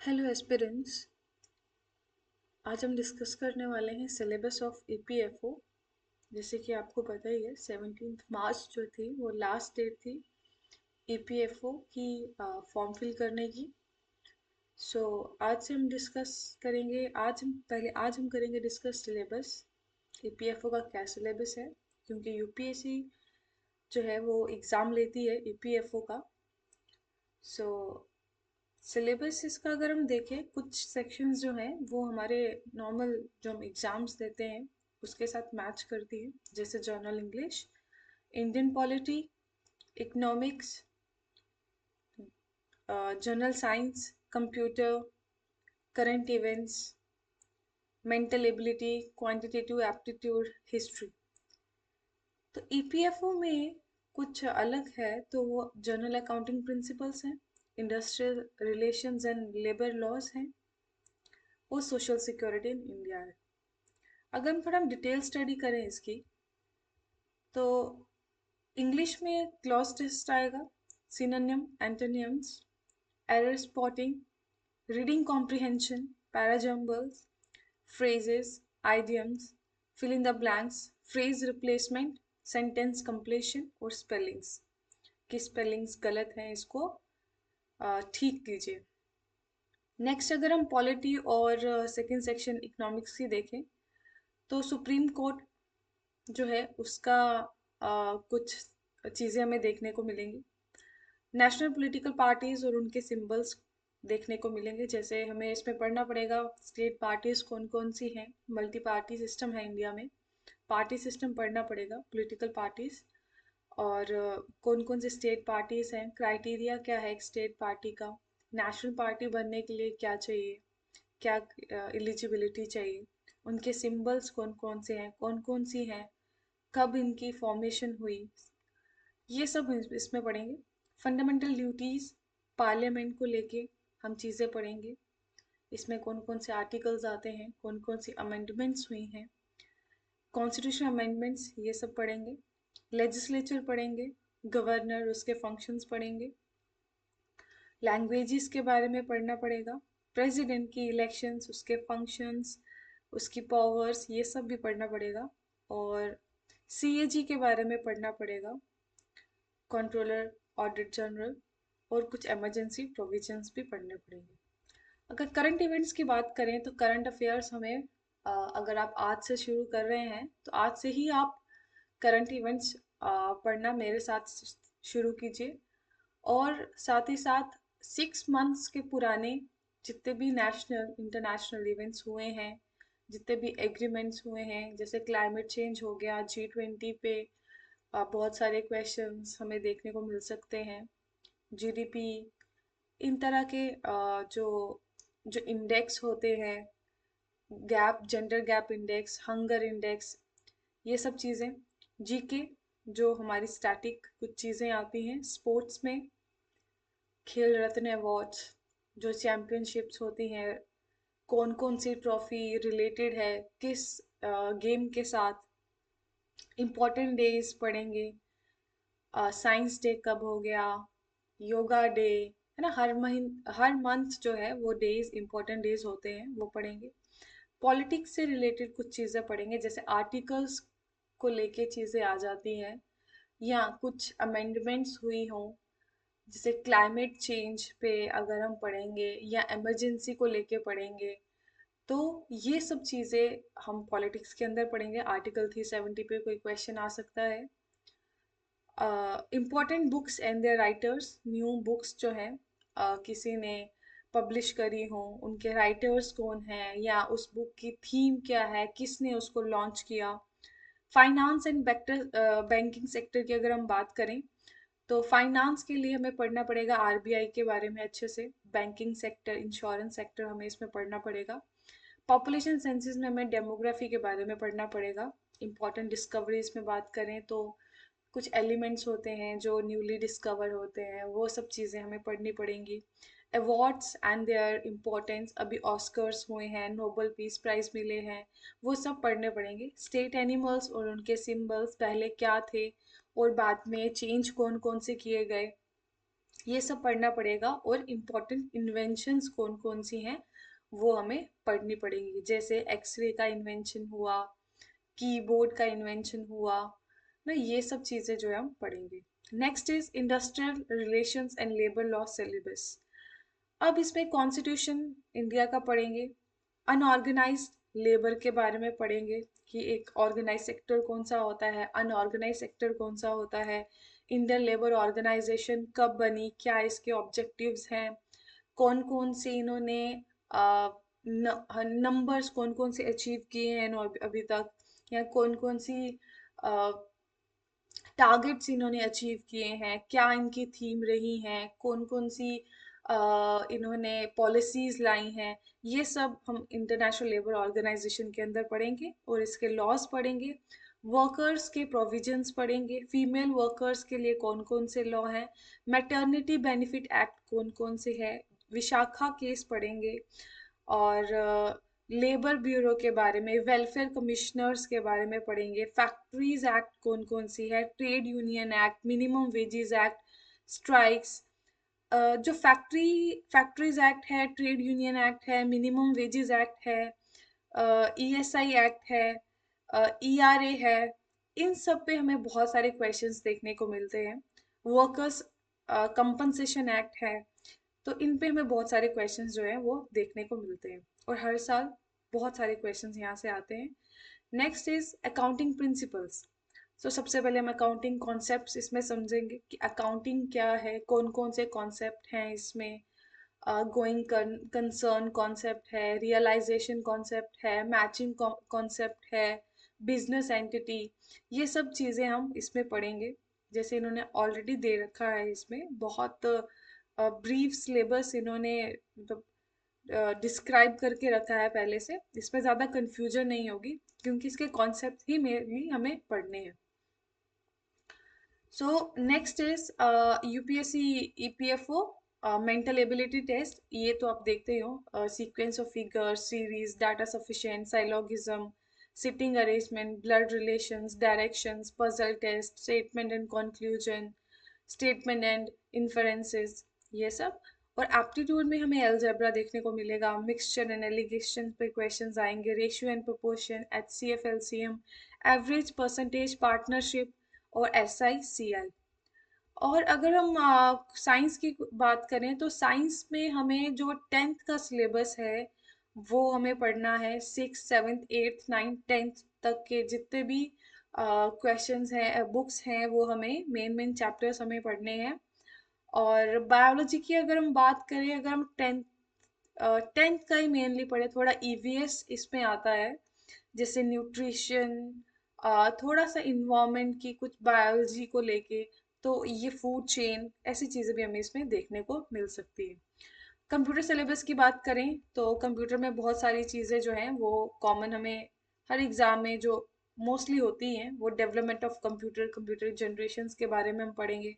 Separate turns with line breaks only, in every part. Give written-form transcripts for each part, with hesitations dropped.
Hello aspirants. आज हम discuss करने वाले हैं सिलेबस ऑफ ईपीएफओ। जैसे कि आपको पता ही है 17 मार्च जो थी वो लास्ट डेट थी ईपीएफओ की फॉर्म फिल करने की। आज से हम डिस्कस करेंगे। आज हम करेंगे डिस्कस सिलेबस। ईपीएफओ का क्या सिलेबस है, क्योंकि यूपीएससी जो है वो एग्ज़ाम लेती है ईपीएफओ का। सो सिलेबस इसका अगर हम देखें, कुछ सेक्शंस जो हैं वो हमारे नॉर्मल जो हम एग्जाम्स देते हैं उसके साथ मैच करती है। जैसे general English, Indian polity, economics, general science, computer, current events, mental ability, quantitative aptitude, history. तो ईपीएफओ में कुछ अलग है तो वो जनरल अकाउंटिंग प्रिंसिपल्स हैं, industrial relations and labour laws हैं, और सोशल सिक्योरिटी इन इंडिया है। अगर हम थोड़ा डिटेल स्टडी करें इसकी, तो इंग्लिश में क्लॉज टेस्ट आएगा, synonym, antonyms, error spotting, reading comprehension, parajumbles, phrases, idioms, fill in the blanks, phrase replacement, sentence completion और spellings कि spellings गलत हैं, इसको ठीक कीजिए। नेक्स्ट अगर हम पॉलिटी और सेकेंड सेक्शन इकोनॉमिक्स की देखें, तो सुप्रीम कोर्ट जो है उसका कुछ चीज़ें हमें देखने को मिलेंगी। नेशनल पॉलिटिकल पार्टीज और उनके सिंबल्स देखने को मिलेंगे। जैसे हमें इसमें पढ़ना पड़ेगा स्टेट पार्टीज कौन कौन सी हैं। मल्टी पार्टी सिस्टम है इंडिया में, पार्टी सिस्टम पढ़ना पड़ेगा, पॉलिटिकल पार्टीज। और कौन कौन से स्टेट पार्टीज हैं, क्राइटेरिया क्या है एक स्टेट पार्टी का, नेशनल पार्टी बनने के लिए क्या चाहिए, क्या एलिजिबिलिटी चाहिए, उनके सिंबल्स कौन कौन से हैं, कौन कौन सी हैं, कब इनकी फॉर्मेशन हुई, ये सब इसमें पढ़ेंगे। फंडामेंटल ड्यूटीज पार्लियामेंट को लेके हम चीज़ें पढ़ेंगे। इसमें कौन कौन से आर्टिकल्स आते हैं, कौन कौन सी अमेंडमेंट्स हुई हैं, कॉन्स्टिट्यूशन अमेंडमेंट्स, ये सब पढ़ेंगे। लेजिस्लेचर पढ़ेंगे, गवर्नर, उसके फंक्शंस पढ़ेंगे। लैंग्वेजेस के बारे में पढ़ना पड़ेगा, प्रेसिडेंट की इलेक्शंस, उसके फंक्शंस, उसकी पावर्स, ये सब भी पढ़ना पड़ेगा। और सीएजी के बारे में पढ़ना पड़ेगा, कंट्रोलर, ऑडिट जनरल, और कुछ इमरजेंसी प्रोविजंस भी पढ़ने पड़ेंगे। अगर करंट इवेंट्स की बात करें तो करंट अफेयर्स हमें अगर आप आज से शुरू कर रहे हैं तो आज से ही आप करंट इवेंट्स पढ़ना मेरे साथ शुरू कीजिए। और साथ ही साथ 6 मंथ्स के पुराने जितने भी नेशनल इंटरनेशनल इवेंट्स हुए हैं, जितने भी एग्रीमेंट्स हुए हैं, जैसे क्लाइमेट चेंज हो गया, G20 पे बहुत सारे क्वेश्चंस हमें देखने को मिल सकते हैं, जीडीपी, इन तरह के जो जो इंडेक्स होते हैं, gap, gender gap index, hunger index, ये सब चीज़ें, जीके, जो हमारी स्टैटिक कुछ चीज़ें आती हैं, स्पोर्ट्स में खेल रत्न अवार्ड्स, जो चैम्पियनशिप्स होती हैं, कौन कौन सी ट्रॉफी रिलेटेड है किस गेम के साथ, इम्पोर्टेंट डेज पढ़ेंगे। साइंस डे कब हो गया, योगा डे, है ना, हर मंथ जो है वो डेज, इंपॉर्टेंट डेज होते हैं, वो पढ़ेंगे। पॉलिटिक्स से रिलेटेड कुछ चीज़ें पढ़ेंगे, जैसे आर्टिकल्स को लेके चीज़ें आ जाती हैं, या कुछ अमेंडमेंट्स हुई हों, जैसे क्लाइमेट चेंज पे अगर हम पढ़ेंगे या इमरजेंसी को लेके पढ़ेंगे, तो ये सब चीज़ें हम पॉलिटिक्स के अंदर पढ़ेंगे। आर्टिकल 370 पे कोई क्वेश्चन आ सकता है। Important books and their writers, new books जो हैं किसी ने पब्लिश करी हो, उनके राइटर्स कौन हैं, या उस बुक की थीम क्या है, किसने उसको लॉन्च किया। फाइनेंस एंड बैंकिंग सेक्टर की अगर हम बात करें, तो फाइनेंस के लिए हमें पढ़ना पड़ेगा आरबीआई के बारे में अच्छे से, बैंकिंग सेक्टर, इंश्योरेंस सेक्टर हमें इसमें पढ़ना पड़ेगा। पॉपुलेशन सेंसिस में हमें डेमोग्राफी के बारे में पढ़ना पड़ेगा। इंपॉर्टेंट डिस्कवरीज में बात करें तो कुछ एलिमेंट्स होते हैं जो न्यूली डिस्कवर होते हैं, वो सब चीज़ें हमें पढ़नी पड़ेंगी। अवार्ड्स एंड देयर इम्पोर्टेंस, अभी ऑस्कर्स हुए हैं, नोबल पीस प्राइज मिले हैं, वो सब पढ़ने पड़ेंगे। स्टेट एनिमल्स और उनके सिंबल्स पहले क्या थे और बाद में चेंज कौन कौन से किए गए, ये सब पढ़ना पड़ेगा। और इम्पोर्टेंट इन्वेंशंस कौन कौन सी हैं वो हमें पढ़नी पड़ेंगी, जैसे एक्सरे का इन्वेंशन हुआ, कीबोर्ड का इन्वेंशन हुआ ना, ये सब चीज़ें जो है हम पढ़ेंगे। Next is industrial relations and labour law syllabus. अब इसमें कॉन्स्टिट्यूशन इंडिया का पढ़ेंगे, अनऑर्गेनाइज्ड लेबर के बारे में पढ़ेंगे कि एक ऑर्गेनाइज सेक्टर कौन सा होता है, अनऑर्गेनाइज सेक्टर कौन सा होता है, इंडियन लेबर ऑर्गेनाइजेशन कब बनी, क्या इसके ऑब्जेक्टिव्स हैं, कौन कौन से इन्होंने नंबर्स कौन कौन से अचीव किए हैं अभी तक, या कौन कौन सी टारगेट्स इन्होंने अचीव किए हैं, क्या इनकी थीम रही हैं, कौन कौन सी इन्होंने पॉलिसीज लाई हैं, ये सब हम इंटरनेशनल लेबर ऑर्गेनाइजेशन के अंदर पढ़ेंगे। और इसके लॉज पढ़ेंगे, वर्कर्स के प्रोविजंस पढ़ेंगे, फीमेल वर्कर्स के लिए कौन कौन से लॉ हैं, मैटरनिटी बेनिफिट एक्ट कौन कौन से है, विशाखा केस पढ़ेंगे, और लेबर ब्यूरो के बारे में, वेलफेयर कमिश्नर्स के बारे में पढ़ेंगे, फैक्ट्रीज एक्ट कौन कौन सी है, trade union act, minimum wages act, strikes, जो फैक्ट्रीज एक्ट है, ट्रेड यूनियन एक्ट है, मिनिमम वेजेस एक्ट है, ईएसआई एक्ट है, ईआरए है, इन सब पे हमें बहुत सारे क्वेश्चंस देखने को मिलते हैं। वर्कर्स कंपनसेशन एक्ट है, तो इन पे हमें बहुत सारे क्वेश्चंस जो है वो देखने को मिलते हैं, और हर साल बहुत सारे क्वेश्चंस यहाँ से आते हैं। Next is accounting principles. तो सबसे पहले हम अकाउंटिंग कॉन्सेप्ट्स इसमें समझेंगे कि अकाउंटिंग क्या है, कौन कौन से कॉन्सेप्ट हैं इसमें, गोइंग कंसर्न कॉन्सेप्ट है, रियलाइजेशन कॉन्सेप्ट है, मैचिंग कॉन्सेप्ट है, बिजनेस एंटिटी, ये सब चीज़ें हम इसमें पढ़ेंगे। जैसे इन्होंने ऑलरेडी दे रखा है, इसमें बहुत ब्रीफ सिलेबस इन्होंने मतलब डिस्क्राइब करके रखा है पहले से, इसमें ज़्यादा कंफ्यूजन नहीं होगी क्योंकि इसके कॉन्सेप्ट ही मेनली हमें पढ़ने हैं। So next is UPSC EPFO mental ability test. ये तो आप देखते ही हो, sequence of figure, series, data sufficient, syllogism, sitting arrangement, blood relations, directions, puzzle test, statement and conclusion, statement and inferences, ये सब। और एप्टीट्यूड में हमें अलजेब्रा देखने को मिलेगा, मिक्सचर एंड एलिगेशन पे क्वेश्चंस आएंगे, ratio and proportion, HCF LCM, average, percentage, partnership, और SI CI। और अगर हम साइंस की बात करें तो साइंस में हमें जो 10th का सिलेबस है वो हमें पढ़ना है, 6th 7th 8th 9th 10th तक के जितने भी क्वेश्चंस हैं, बुक्स हैं, वो हमें मेन मेन चैप्टर्स हमें पढ़ने हैं। और बायोलॉजी की अगर हम बात करें, अगर हम टेंथ का ही मेनली पढ़े, थोड़ा EVS इसमें आता है, जैसे न्यूट्रिशन, थोड़ा सा इन्वायरमेंट की कुछ बायोलॉजी को लेके, तो ये फूड चेन, ऐसी चीज़ें भी हमें इसमें देखने को मिल सकती है। कंप्यूटर सिलेबस की बात करें तो कंप्यूटर में बहुत सारी चीज़ें जो हैं वो कॉमन हमें हर एग्ज़ाम में जो मोस्टली होती हैं, वो development of computer, computer generations के बारे में हम पढ़ेंगे।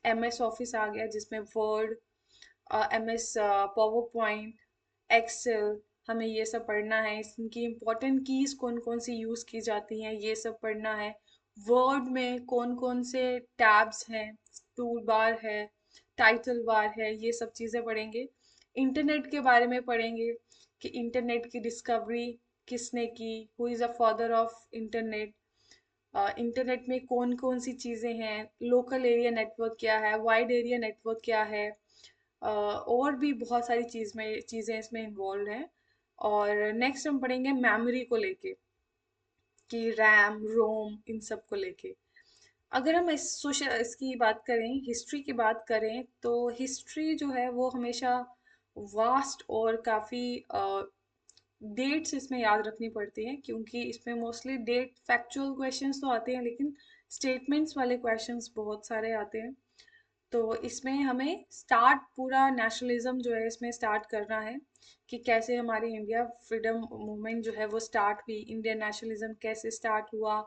MS ऑफिस आ गया जिसमें Word, MS PowerPoint, Excel, हमें ये सब पढ़ना है। इनकी इम्पोर्टेंट कीज कौन कौन सी यूज़ की जाती हैं, ये सब पढ़ना है। वर्ड में कौन कौन से टैब्स हैं, टूल बार है, टाइटल बार है, ये सब चीज़ें पढ़ेंगे। इंटरनेट के बारे में पढ़ेंगे कि इंटरनेट की डिस्कवरी किसने की, who is a father of internet, internet में कौन कौन सी चीज़ें हैं, लोकल एरिया नेटवर्क क्या है, वाइड एरिया नेटवर्क क्या है, और भी बहुत सारी चीज़ें इसमें इन्वॉल्व हैं। और नेक्स्ट हम पढ़ेंगे मेमोरी को लेके कि रैम रोम इन सब को लेके। अगर हम इस सोशल इसकी बात करें, हिस्ट्री की बात करें, तो हिस्ट्री जो है वो हमेशा वास्ट और काफ़ी डेट्स इसमें याद रखनी पड़ती हैं, क्योंकि इसमें मोस्टली डेट फैक्चुअल क्वेश्चंस तो आते हैं लेकिन स्टेटमेंट्स वाले क्वेश्चंस बहुत सारे आते हैं। तो इसमें हमें स्टार्ट पूरा नेशनलिज्म जो है इसमें स्टार्ट करना है कि कैसे हमारी इंडिया फ्रीडम मूवमेंट जो है वो स्टार्ट हुई, इंडियन नेशनलिज्म कैसे स्टार्ट हुआ,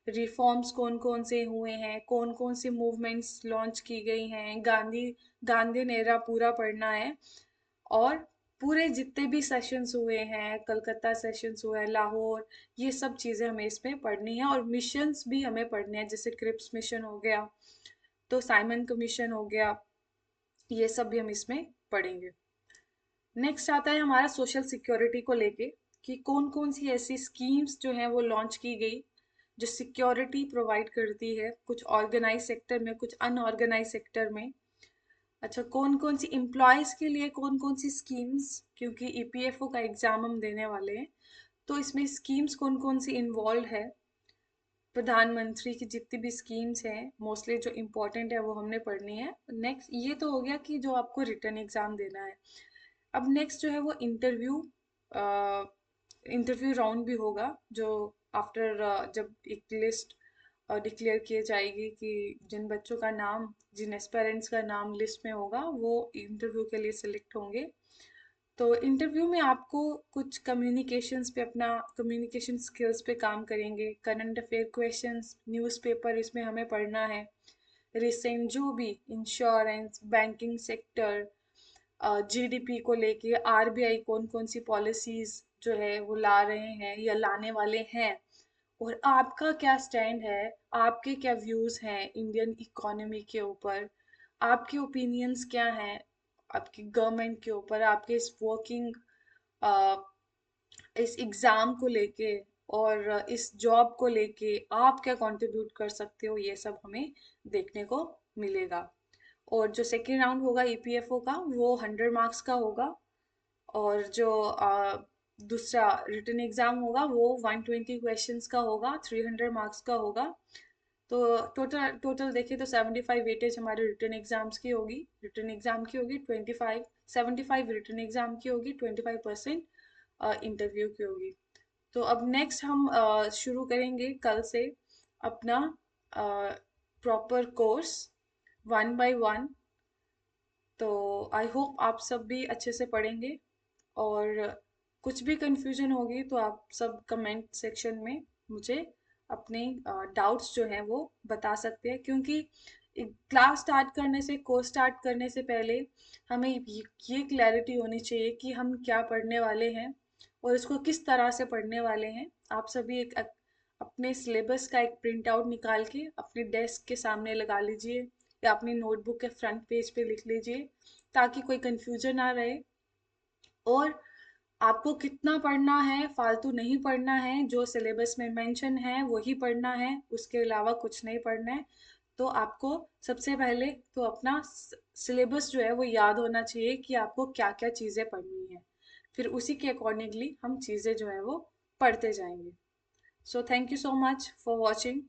रिफॉर्म्स कौन कौन से हुए हैं, कौन कौन सी मूवमेंट्स लॉन्च की गई हैं, गांधी एरा पूरा पढ़ना है। और पूरे जितने भी सेशंस हुए हैं, कलकत्ता सेशंस हुए हैं, लाहौर, ये सब चीज़ें हमें इसमें पढ़नी है। और मिशंस भी हमें पढ़ने हैं, जैसे क्रिप्स मिशन हो गया, तो साइमन कमीशन हो गया, ये सब भी हम इसमें पढ़ेंगे। नेक्स्ट आता है हमारा सोशल सिक्योरिटी को लेके, कि कौन कौन सी ऐसी स्कीम्स जो हैं वो लॉन्च की गई जो सिक्योरिटी प्रोवाइड करती है, कुछ ऑर्गेनाइज सेक्टर में, कुछ अनऑर्गेनाइज सेक्टर में। अच्छा, कौन कौन सी एम्प्लॉयज के लिए कौन कौन सी स्कीम्स, क्योंकि ईपीएफओ का एग्जाम हम देने वाले हैं, तो इसमें स्कीम्स कौन कौन सी इन्वॉल्व है। प्रधानमंत्री की जितनी भी स्कीम्स हैं मोस्टली जो इम्पोर्टेंट है वो हमने पढ़नी है। नेक्स्ट ये तो हो गया कि जो आपको रिटर्न एग्जाम देना है। अब नेक्स्ट जो है वो इंटरव्यू राउंड भी होगा, जो आफ्टर जब एक लिस्ट डिक्लेयर की जाएगी कि जिन बच्चों का नाम, जिन एस्पेरेंट्स का नाम लिस्ट में होगा वो इंटरव्यू के लिए सिलेक्ट होंगे। तो इंटरव्यू में आपको कुछ कम्युनिकेशंस पे, अपना कम्युनिकेशन स्किल्स पे काम करेंगे, करंट अफेयर क्वेश्चंस, न्यूज़पेपर इसमें हमें पढ़ना है, रिसेंट जो भी इंश्योरेंस, बैंकिंग सेक्टर, जीडीपी को लेके आरबीआई कौन कौन सी पॉलिसीज जो है वो ला रहे हैं या लाने वाले हैं, और आपका क्या स्टैंड है, आपके क्या व्यूज हैं इंडियन इकोनॉमी के ऊपर, आपके ओपिनियंस क्या हैं आपकी गवर्नमेंट के ऊपर, आपके इस वर्किंग, इस एग्जाम को लेके, और इस जॉब को लेके आप क्या कंट्रीब्यूट कर सकते हो, ये सब हमें देखने को मिलेगा। और जो सेकेंड राउंड होगा ईपीएफओ का वो 100 मार्क्स का होगा, और जो दूसरा रिटन एग्जाम होगा वो 120 क्वेश्चंस का होगा, 300 मार्क्स का होगा। तो टोटल टोटल देखें तो 75 वेटेज हमारे रिटन एग्जाम्स की होगी, रिटन एग्जाम की होगी 25, 75 रिटन एग्जाम की होगी, 25% इंटरव्यू की होगी। तो अब नेक्स्ट हम शुरू करेंगे कल से अपना proper course, one by one. तो आई होप आप सब भी अच्छे से पढ़ेंगे, और कुछ भी कंफ्यूजन होगी तो आप सब कमेंट सेक्शन में मुझे अपने डाउट्स जो हैं वो बता सकते हैं, क्योंकि क्लास स्टार्ट करने से, कोर्स स्टार्ट करने से पहले हमें ये क्लैरिटी होनी चाहिए कि हम क्या पढ़ने वाले हैं और इसको किस तरह से पढ़ने वाले हैं। आप सभी अपने सिलेबस का एक प्रिंट आउट निकाल के अपने डेस्क के सामने लगा लीजिए, या अपनी नोटबुक के फ्रंट पेज पे लिख लीजिए, ताकि कोई कंफ्यूजन ना रहे। और आपको कितना पढ़ना है, फालतू नहीं पढ़ना है, जो सिलेबस में मेंशन है वही पढ़ना है, उसके अलावा कुछ नहीं पढ़ना है। तो आपको सबसे पहले तो अपना सिलेबस जो है वो याद होना चाहिए कि आपको क्या क्या चीज़ें पढ़नी है, फिर उसी के अकॉर्डिंगली हम चीज़ें जो है वो पढ़ते जाएंगे। So thank you so much for watching.